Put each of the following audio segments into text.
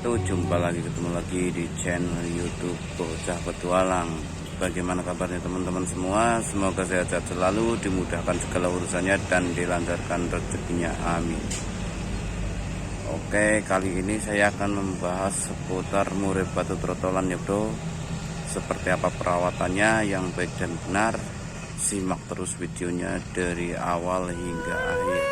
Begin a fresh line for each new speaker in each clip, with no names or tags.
wabarakatuh. Jumpa lagi, ketemu lagi di channel YouTube Bocah Petualang. Bagaimana kabarnya teman-teman semua? Semoga sehat-sehat selalu, dimudahkan segala urusannya dan dilancarkan rezekinya, amin. Oke, kali ini saya akan membahas seputar murai batu trotolan ya bro. Seperti apa perawatannya yang baik dan benar. Simak terus videonya dari awal hingga akhir.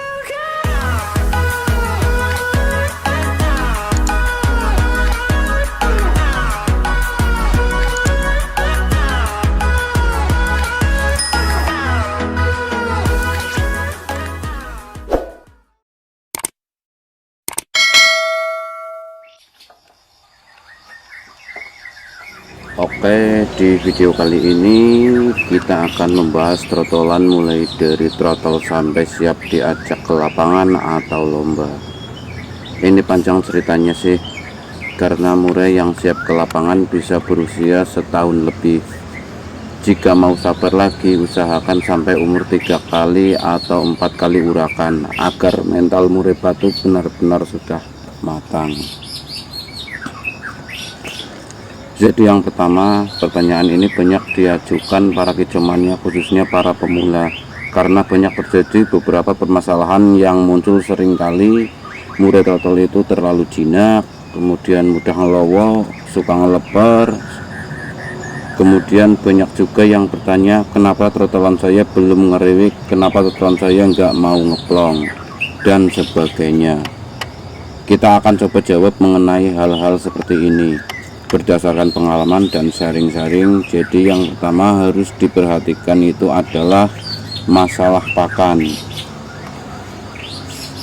Oke, di video kali ini kita akan membahas trotolan mulai dari trotol sampai siap diajak ke lapangan atau lomba. Ini panjang ceritanya sih, karena murai yang siap ke lapangan bisa berusia setahun lebih. Jika mau sabar lagi, usahakan sampai umur 3 kali atau 4 kali urakan agar mental murai batu benar-benar sudah matang. Jadi yang pertama, pertanyaan ini banyak diajukan para kicomannya, khususnya para pemula, karena banyak terjadi beberapa permasalahan yang muncul seringkali. Murai trotol itu terlalu jinak, kemudian mudah ngelowo, suka ngeleper. Kemudian banyak juga yang bertanya, kenapa trotolan saya belum ngeriwik, kenapa trotolan saya nggak mau ngeplong, dan sebagainya. Kita akan coba jawab mengenai hal-hal seperti ini berdasarkan pengalaman dan sharing-sharing. Jadi yang pertama harus diperhatikan itu adalah masalah pakan.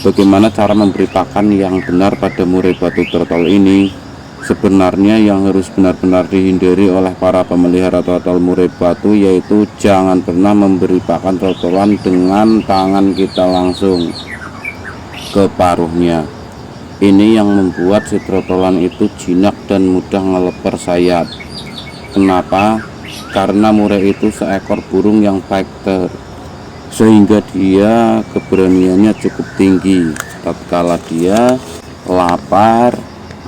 Bagaimana cara memberi pakan yang benar pada murai batu trotol ini? Sebenarnya yang harus benar-benar dihindari oleh para pemelihara trotol murai batu yaitu jangan pernah memberi pakan trotolan dengan tangan kita langsung ke paruhnya. Ini yang membuat si trotolan itu jinak dan mudah ngeleper sayap. Kenapa? Karena murai itu seekor burung yang fighter, sehingga dia keberaniannya cukup tinggi. Tatkala dia lapar,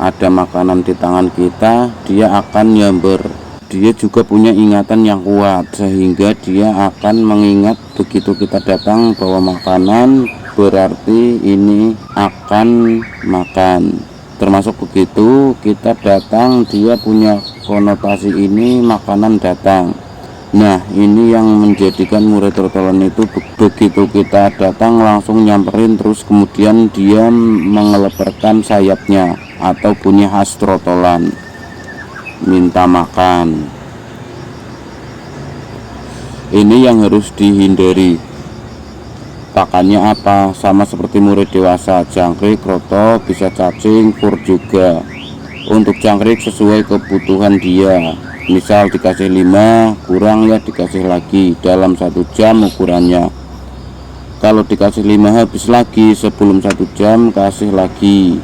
ada makanan di tangan kita, dia akan nyamber. Dia juga punya ingatan yang kuat, sehingga dia akan mengingat begitu kita datang bawa makanan, berarti ini akan makan. Termasuk begitu kita datang, dia punya konotasi ini makanan datang. Nah, ini yang menjadikan murai trotolan itu begitu kita datang langsung nyamperin, terus kemudian dia mengeleperkan sayapnya atau bunyi khas trotolan, minta makan. Ini yang harus dihindari. Pakannya apa? Sama seperti murai dewasa, jangkrik, kroto, bisa cacing, pur juga. Untuk jangkrik sesuai kebutuhan dia, misal dikasih 5, kurang ya dikasih lagi dalam 1 jam ukurannya. Kalau dikasih 5 habis lagi, sebelum 1 jam kasih lagi.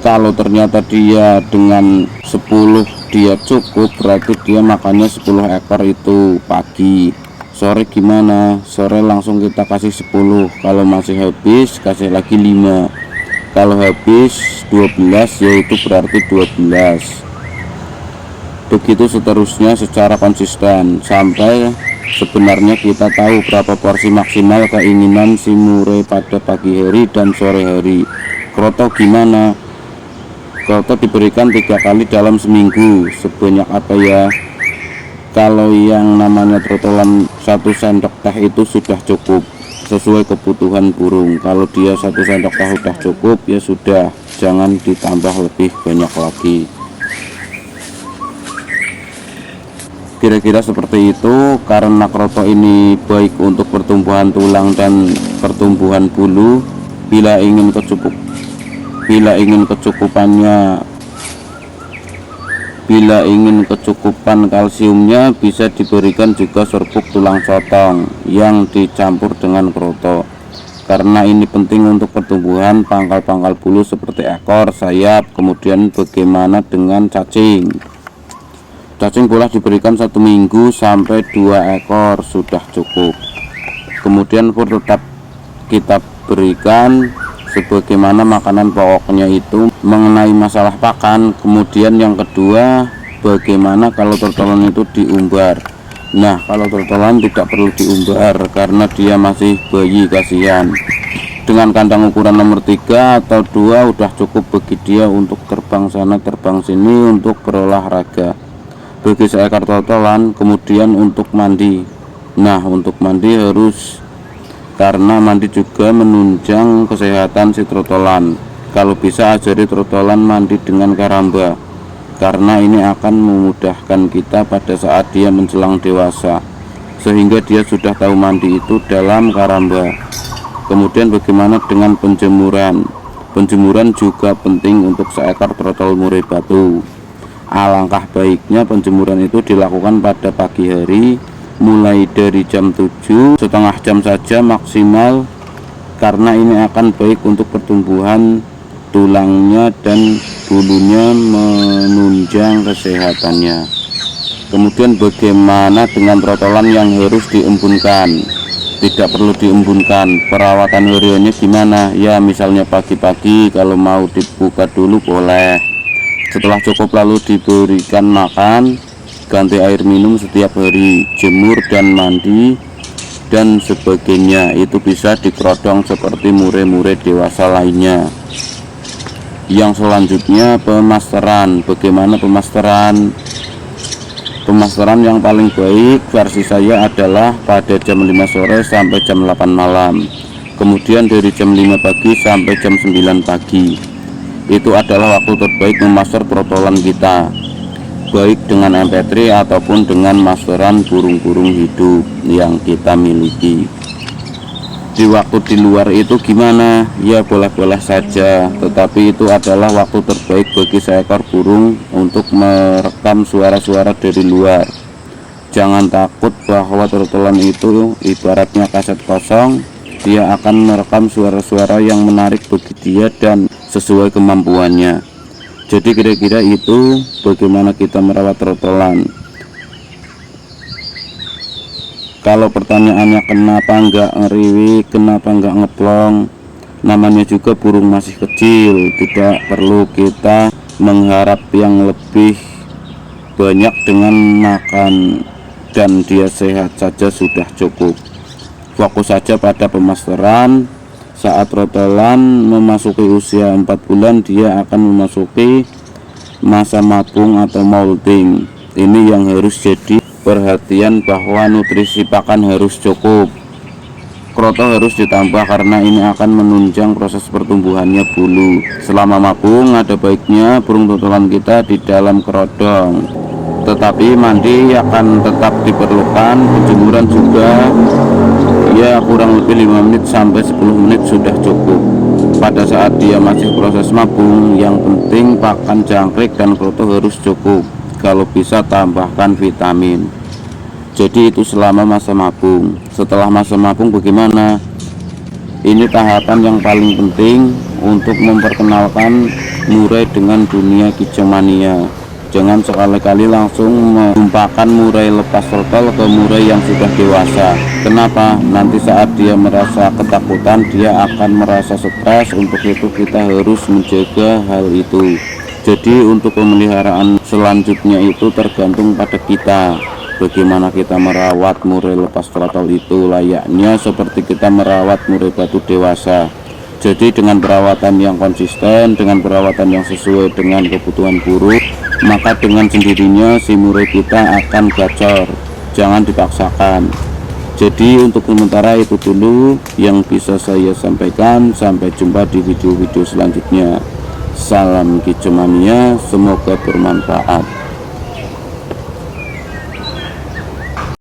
Kalau ternyata dia dengan 10 dia cukup, berarti dia makannya 10 ekor itu pagi. Sore gimana? Sore langsung kita kasih 10. Kalau masih habis kasih lagi 5. Kalau habis 12 yaitu berarti 12. Begitu seterusnya secara konsisten sampai sebenarnya kita tahu berapa porsi maksimal keinginan si murai pada pagi hari dan sore hari. Kroto gimana? Kroto diberikan 3 kali dalam seminggu. Sebanyak apa ya? Kalau yang namanya trotolan 1 sendok teh itu sudah cukup sesuai kebutuhan burung. Kalau dia 1 sendok teh sudah cukup ya sudah, jangan ditambah lebih banyak lagi. Kira-kira seperti itu. Karena kroto ini baik untuk pertumbuhan tulang dan pertumbuhan bulu. Bila ingin kecukupan kalsiumnya, bisa diberikan juga serbuk tulang sotong yang dicampur dengan kroto, karena ini penting untuk pertumbuhan pangkal-pangkal bulu seperti ekor, sayap. Kemudian bagaimana dengan cacing? Cacing boleh diberikan 1 minggu sampai 2 ekor sudah cukup. Kemudian pur tetap kita berikan sebagaimana makanan pokoknya itu mengenai masalah pakan. Kemudian yang kedua, bagaimana kalau trotolan itu diumbar. Nah, kalau trotolan tidak perlu diumbar karena dia masih bayi, kasihan. Dengan kandang ukuran nomor 3 atau 2 udah cukup bagi dia untuk terbang sana terbang sini untuk berolahraga. Bagi seekor trotolan. Kemudian untuk mandi, nah untuk mandi harus, karena mandi juga menunjang kesehatan si trotolan. Kalau bisa ajari trotolan mandi dengan karamba, karena ini akan memudahkan kita pada saat dia menjelang dewasa, sehingga dia sudah tahu mandi itu dalam karamba. Kemudian bagaimana dengan penjemuran? Penjemuran juga penting untuk seekor trotol murai batu. Alangkah baiknya penjemuran itu dilakukan pada pagi hari, mulai dari jam 7, setengah jam saja maksimal, karena ini akan baik untuk pertumbuhan tulangnya dan bulunya, menunjang kesehatannya. Kemudian bagaimana dengan trotolan yang harus diembunkan? Tidak perlu diembunkan. Perawatan hariannya gimana? Ya misalnya pagi-pagi kalau mau dibuka dulu boleh. Setelah cukup lalu diberikan makan, ganti air minum setiap hari, jemur dan mandi dan sebagainya. Itu bisa dikerodong seperti murai-murai dewasa lainnya. Yang selanjutnya pemasteran. Bagaimana pemasteran? Pemasteran yang paling baik versi saya adalah pada jam 5 sore sampai jam 8 malam. Kemudian dari jam 5 pagi sampai jam 9 pagi. Itu adalah waktu terbaik memaster trotolan kita, baik dengan MP3 ataupun dengan masteran burung-burung hidup yang kita miliki. Di waktu di luar itu gimana? Ya boleh-boleh saja, tetapi itu adalah waktu terbaik bagi seekor burung untuk merekam suara-suara dari luar. Jangan takut bahwa trotolan itu ibaratnya kaset kosong, dia akan merekam suara-suara yang menarik bagi dia dan sesuai kemampuannya. Jadi kira-kira itu bagaimana kita merawat trotolan. Kalau pertanyaannya kenapa enggak ngeriwi, kenapa enggak ngeplong, namanya juga burung masih kecil, tidak perlu kita mengharap yang lebih banyak dengan makan, dan dia sehat saja sudah cukup. Fokus saja pada pemasteran. Saat trotolan memasuki usia 4 bulan, dia akan memasuki masa mabung atau molting. Ini yang harus jadi perhatian, bahwa nutrisi pakan harus cukup. Kroto harus ditambah karena ini akan menunjang proses pertumbuhannya bulu. Selama mabung ada baiknya burung trotolan kita di dalam kerodong, tetapi mandi akan tetap diperlukan. Penjemuran juga ya kurang lebih 5 menit sampai 10 menit sudah cukup. Pada saat dia masih proses mabung, yang penting pakan jangkrik dan kroto harus cukup. Kalau bisa tambahkan vitamin. Jadi itu selama masa mabung. Setelah masa mabung bagaimana? Ini tahapan yang paling penting untuk memperkenalkan murai dengan dunia kijomania. Jangan sekali-kali langsung menumpahkan murai lepas trotol ke murai yang sudah dewasa. Kenapa? Nanti saat dia merasa ketakutan, dia akan merasa stres. Untuk itu kita harus menjaga hal itu. Jadi untuk pemeliharaan selanjutnya itu tergantung pada kita. Bagaimana kita merawat murai lepas trotol itu layaknya seperti kita merawat murai batu dewasa. Jadi dengan perawatan yang konsisten, dengan perawatan yang sesuai dengan kebutuhan burung, maka dengan sendirinya si murai kita akan gacor. Jangan dipaksakan. Jadi untuk sementara itu dulu yang bisa saya sampaikan. Sampai jumpa di video-video selanjutnya. Salam kijomania, semoga bermanfaat.